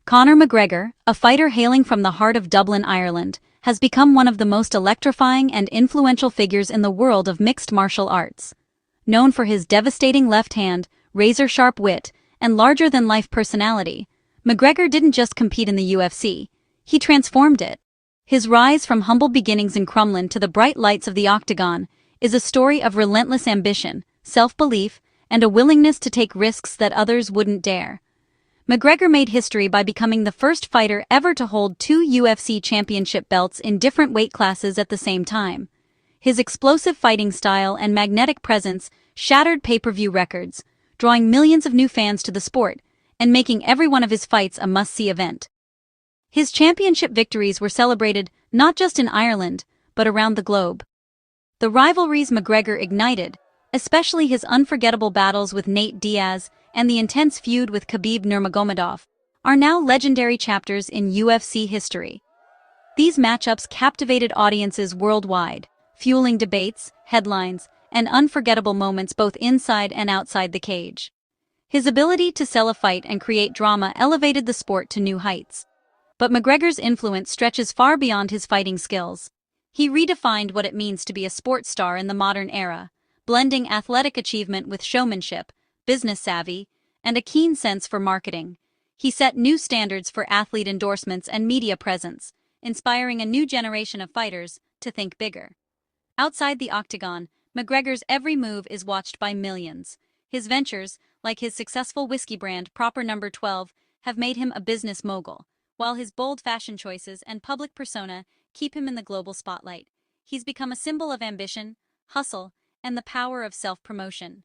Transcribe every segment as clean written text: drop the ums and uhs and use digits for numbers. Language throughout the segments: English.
Conor McGregor, a fighter hailing from the heart of Dublin, Ireland, has become one of the most electrifying and influential figures in the world of mixed martial arts. Known for his devastating left hand, razor-sharp wit, and larger-than-life personality, McGregor didn't just compete in the UFC, he transformed it. His rise from humble beginnings in Crumlin to the bright lights of the octagon is a story of relentless ambition, self-belief, and a willingness to take risks that others wouldn't dare. McGregor made history by becoming the first fighter ever to hold 2 UFC championship belts in different weight classes at the same time. His explosive fighting style and magnetic presence shattered pay-per-view records, drawing millions of new fans to the sport and making every one of his fights a must-see event. His championship victories were celebrated not just in Ireland, but around the globe. The rivalries McGregor ignited, especially his unforgettable battles with Nate Diaz and the intense feud with Khabib Nurmagomedov, are now legendary chapters in UFC history. These matchups captivated audiences worldwide, fueling debates, headlines, and unforgettable moments both inside and outside the cage. His ability to sell a fight and create drama elevated the sport to new heights. But McGregor's influence stretches far beyond his fighting skills. He redefined what it means to be a sports star in the modern era, blending athletic achievement with showmanship, business savvy, and a keen sense for marketing. He set new standards for athlete endorsements and media presence, inspiring a new generation of fighters to think bigger. Outside the octagon, McGregor's every move is watched by millions. His ventures, like his successful whiskey brand Proper No. 12, have made him a business mogul, while his bold fashion choices and public persona keep him in the global spotlight. He's become a symbol of ambition, hustle, and the power of self-promotion.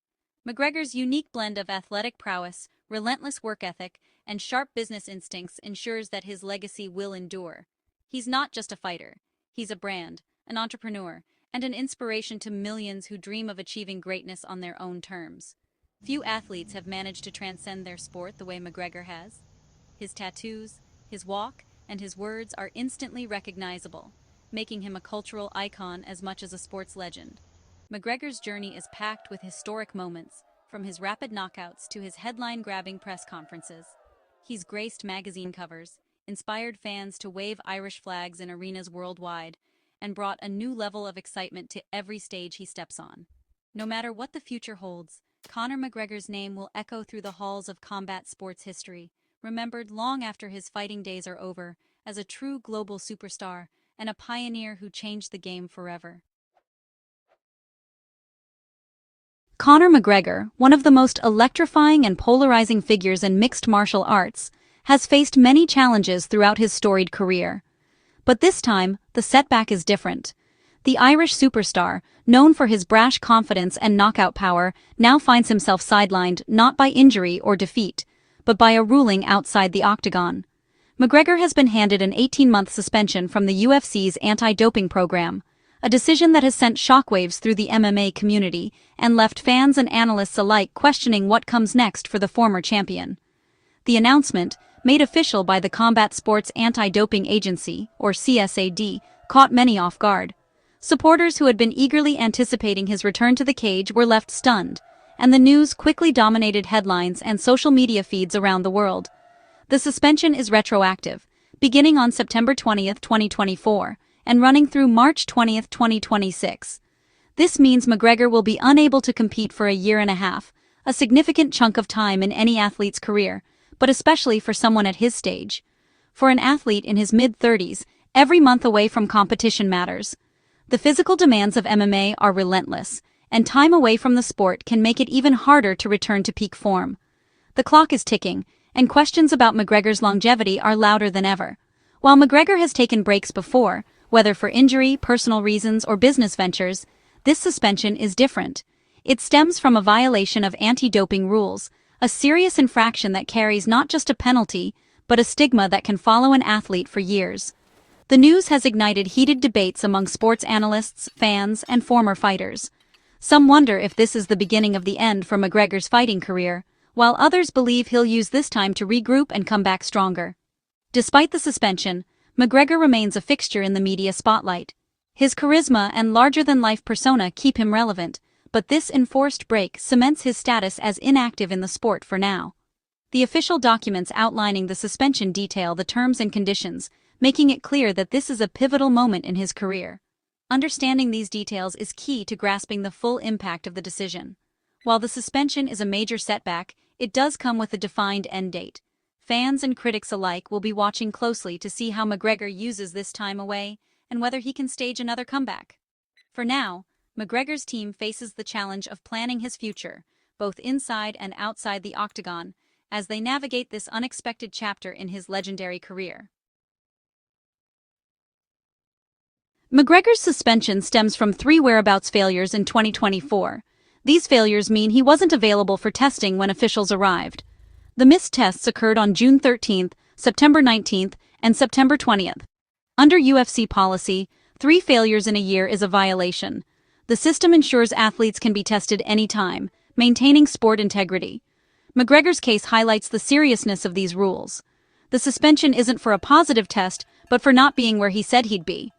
McGregor's unique blend of athletic prowess, relentless work ethic, and sharp business instincts ensures that his legacy will endure. He's not just a fighter. He's a brand, an entrepreneur, and an inspiration to millions who dream of achieving greatness on their own terms. Few athletes have managed to transcend their sport the way McGregor has. His tattoos, his walk, and his words are instantly recognizable, making him a cultural icon as much as a sports legend. McGregor's journey is packed with historic moments, from his rapid knockouts to his headline-grabbing press conferences. He's graced magazine covers, inspired fans to wave Irish flags in arenas worldwide, and brought a new level of excitement to every stage he steps on. No matter what the future holds, Conor McGregor's name will echo through the halls of combat sports history, remembered long after his fighting days are over, as a true global superstar and a pioneer who changed the game forever. Conor McGregor, one of the most electrifying and polarizing figures in mixed martial arts, has faced many challenges throughout his storied career. But this time, the setback is different. The Irish superstar, known for his brash confidence and knockout power, now finds himself sidelined not by injury or defeat, but by a ruling outside the octagon. McGregor has been handed an 18-month suspension from the UFC's anti-doping program, a decision that has sent shockwaves through the MMA community and left fans and analysts alike questioning what comes next for the former champion. The announcement, made official by the Combat Sports Anti-Doping Agency, or CSAD, caught many off guard. Supporters who had been eagerly anticipating his return to the cage were left stunned, and the news quickly dominated headlines and social media feeds around the world. The suspension is retroactive, beginning on September 20, 2024, and running through March 20, 2026. This means McGregor will be unable to compete for a year and a half, a significant chunk of time in any athlete's career, but especially for someone at his stage. For an athlete in his mid-30s, every month away from competition matters. The physical demands of MMA are relentless, and time away from the sport can make it even harder to return to peak form. The clock is ticking, and questions about McGregor's longevity are louder than ever. While McGregor has taken breaks before, whether for injury, personal reasons, or business ventures, this suspension is different. It stems from a violation of anti-doping rules, a serious infraction that carries not just a penalty, but a stigma that can follow an athlete for years. The news has ignited heated debates among sports analysts, fans, and former fighters. Some wonder if this is the beginning of the end for McGregor's fighting career, while others believe he'll use this time to regroup and come back stronger. Despite the suspension, McGregor remains a fixture in the media spotlight. His charisma and larger-than-life persona keep him relevant, but this enforced break cements his status as inactive in the sport for now. The official documents outlining the suspension detail the terms and conditions, making it clear that this is a pivotal moment in his career. Understanding these details is key to grasping the full impact of the decision. While the suspension is a major setback, it does come with a defined end date. Fans and critics alike will be watching closely to see how McGregor uses this time away and whether he can stage another comeback. For now, McGregor's team faces the challenge of planning his future, both inside and outside the octagon, as they navigate this unexpected chapter in his legendary career. McGregor's suspension stems from 3 whereabouts failures in 2024. These failures mean he wasn't available for testing when officials arrived. The missed tests occurred on June 13th, September 19th, and September 20th. Under UFC policy, 3 failures in a year is a violation. The system ensures athletes can be tested anytime, maintaining sport integrity. McGregor's case highlights the seriousness of these rules. The suspension isn't for a positive test, but for not being where he said he'd be.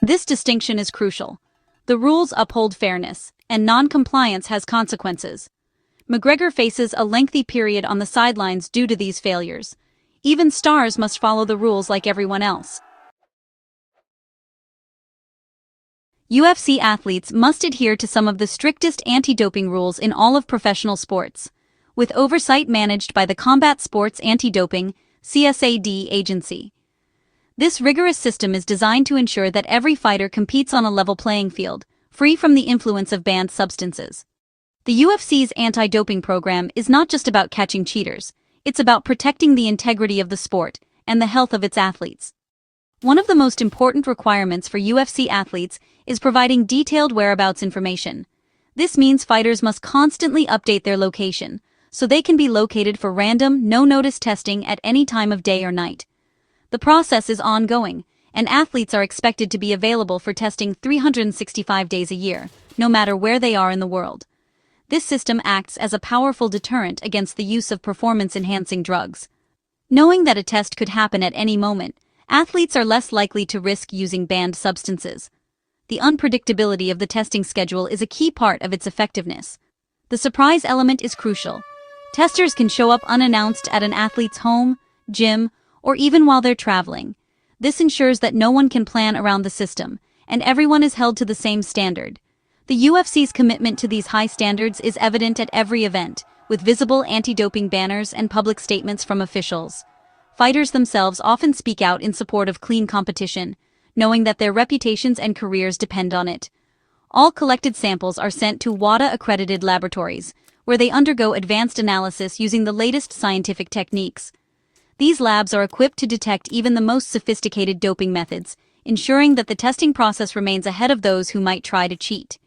This distinction is crucial. The rules uphold fairness, and non-compliance has consequences. McGregor faces a lengthy period on the sidelines due to these failures. Even stars must follow the rules like everyone else. UFC athletes must adhere to some of the strictest anti-doping rules in all of professional sports, with oversight managed by the Combat Sports Anti-Doping (CSAD) agency. This rigorous system is designed to ensure that every fighter competes on a level playing field, free from the influence of banned substances. The UFC's anti-doping program is not just about catching cheaters, it's about protecting the integrity of the sport and the health of its athletes. One of the most important requirements for UFC athletes is providing detailed whereabouts information. This means fighters must constantly update their location, so they can be located for random, no-notice testing at any time of day or night. The process is ongoing, and athletes are expected to be available for testing 365 days a year, no matter where they are in the world. This system acts as a powerful deterrent against the use of performance-enhancing drugs. Knowing that a test could happen at any moment, athletes are less likely to risk using banned substances. The unpredictability of the testing schedule is a key part of its effectiveness. The surprise element is crucial. Testers can show up unannounced at an athlete's home, gym, or even while they're traveling. This ensures that no one can plan around the system, and everyone is held to the same standard. The UFC's commitment to these high standards is evident at every event, with visible anti-doping banners and public statements from officials. Fighters themselves often speak out in support of clean competition, knowing that their reputations and careers depend on it. All collected samples are sent to WADA-accredited laboratories, where they undergo advanced analysis using the latest scientific techniques. These labs are equipped to detect even the most sophisticated doping methods, ensuring that the testing process remains ahead of those who might try to cheat.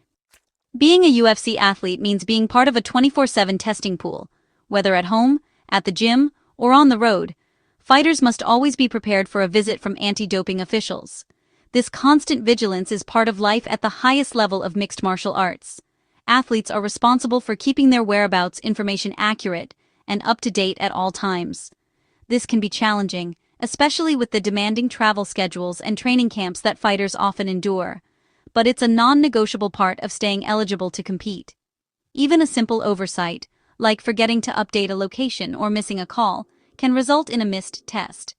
Being a UFC athlete means being part of a 24/7 testing pool. Whether at home, at the gym, or on the road, fighters must always be prepared for a visit from anti-doping officials. This constant vigilance is part of life at the highest level of mixed martial arts. Athletes are responsible for keeping their whereabouts information accurate and up to date at all times. This can be challenging, especially with the demanding travel schedules and training camps that fighters often endure. But it's a non-negotiable part of staying eligible to compete. Even a simple oversight, like forgetting to update a location or missing a call, can result in a missed test.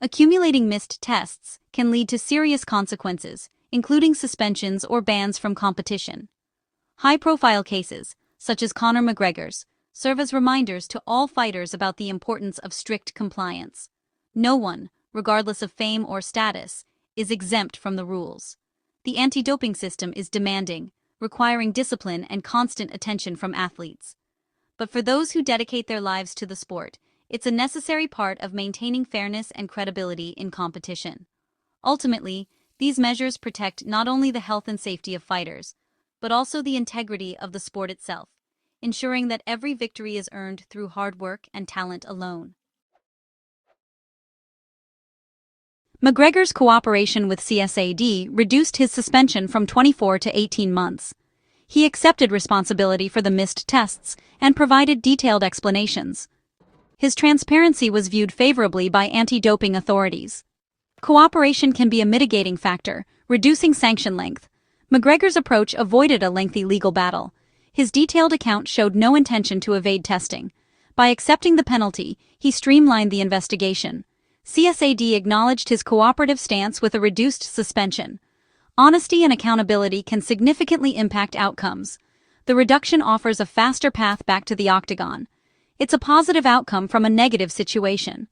Accumulating missed tests can lead to serious consequences, including suspensions or bans from competition. High-profile cases, such as Conor McGregor's, serve as reminders to all fighters about the importance of strict compliance. No one, regardless of fame or status, is exempt from the rules. The anti-doping system is demanding, requiring discipline and constant attention from athletes. But for those who dedicate their lives to the sport, it's a necessary part of maintaining fairness and credibility in competition. Ultimately, these measures protect not only the health and safety of fighters, but also the integrity of the sport itself, ensuring that every victory is earned through hard work and talent alone. McGregor's cooperation with CSAD reduced his suspension from 24 to 18 months. He accepted responsibility for the missed tests and provided detailed explanations. His transparency was viewed favorably by anti-doping authorities. Cooperation can be a mitigating factor, reducing sanction length. McGregor's approach avoided a lengthy legal battle. His detailed account showed no intention to evade testing, By accepting the penalty, he streamlined the investigation. CSAD acknowledged his cooperative stance with a reduced suspension. Honesty and accountability can significantly impact outcomes. The reduction offers a faster path back to the octagon. It's a positive outcome from a negative situation.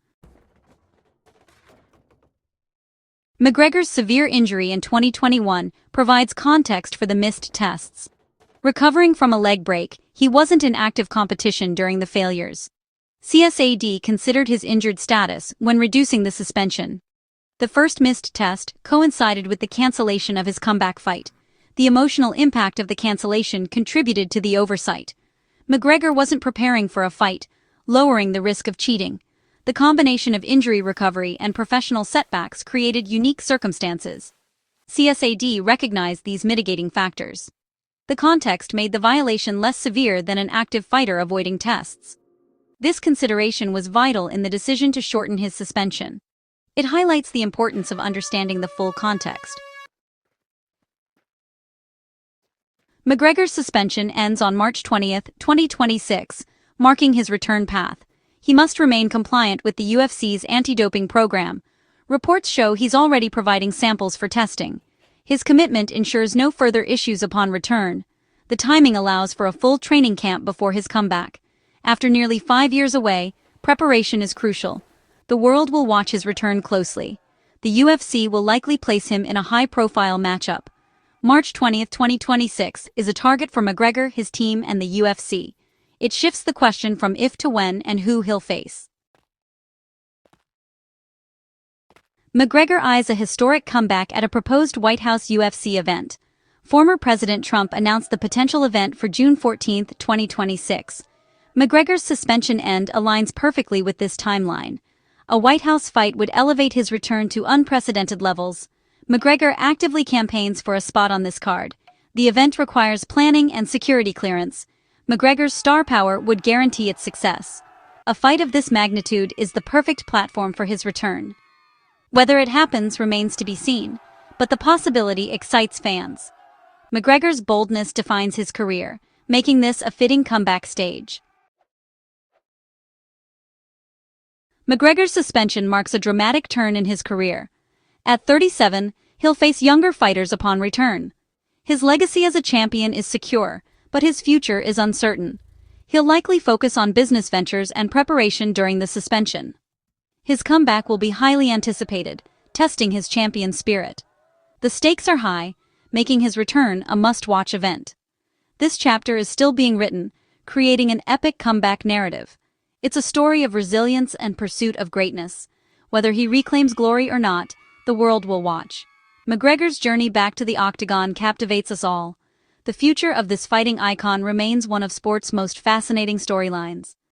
McGregor's severe injury in 2021 provides context for the missed tests. Recovering from a leg break, he wasn't in active competition during the failures. CSAD considered his injured status when reducing the suspension. The first missed test coincided with the cancellation of his comeback fight. The emotional impact of the cancellation contributed to the oversight. McGregor wasn't preparing for a fight, lowering the risk of cheating. The combination of injury recovery and professional setbacks created unique circumstances. CSAD recognized these mitigating factors. The context made the violation less severe than an active fighter avoiding tests. This consideration was vital in the decision to shorten his suspension. It highlights the importance of understanding the full context. McGregor's suspension ends on March 20, 2026, marking his return path. He must remain compliant with the UFC's anti-doping program. Reports show he's already providing samples for testing. His commitment ensures no further issues upon return. The timing allows for a full training camp before his comeback. After nearly 5 years away, preparation is crucial. The world will watch his return closely. The UFC will likely place him in a high-profile matchup. March 20, 2026 is a target for McGregor, his team, and the UFC. It shifts the question from if to when and who he'll face. McGregor eyes a historic comeback at a proposed White House UFC event. Former President Trump announced the potential event for June 14, 2026. McGregor's suspension end aligns perfectly with this timeline. A White House fight would elevate his return to unprecedented levels. McGregor actively campaigns for a spot on this card. The event requires planning and security clearance. McGregor's star power would guarantee its success. A fight of this magnitude is the perfect platform for his return. Whether it happens remains to be seen, but the possibility excites fans. McGregor's boldness defines his career, making this a fitting comeback stage. McGregor's suspension marks a dramatic turn in his career. At 37, he'll face younger fighters upon return. His legacy as a champion is secure, but his future is uncertain. He'll likely focus on business ventures and preparation during the suspension. His comeback will be highly anticipated, testing his champion spirit. The stakes are high, making his return a must-watch event. This chapter is still being written, creating an epic comeback narrative. It's a story of resilience and pursuit of greatness. Whether he reclaims glory or not, the world will watch. McGregor's journey back to the octagon captivates us all. The future of this fighting icon remains one of sport's most fascinating storylines.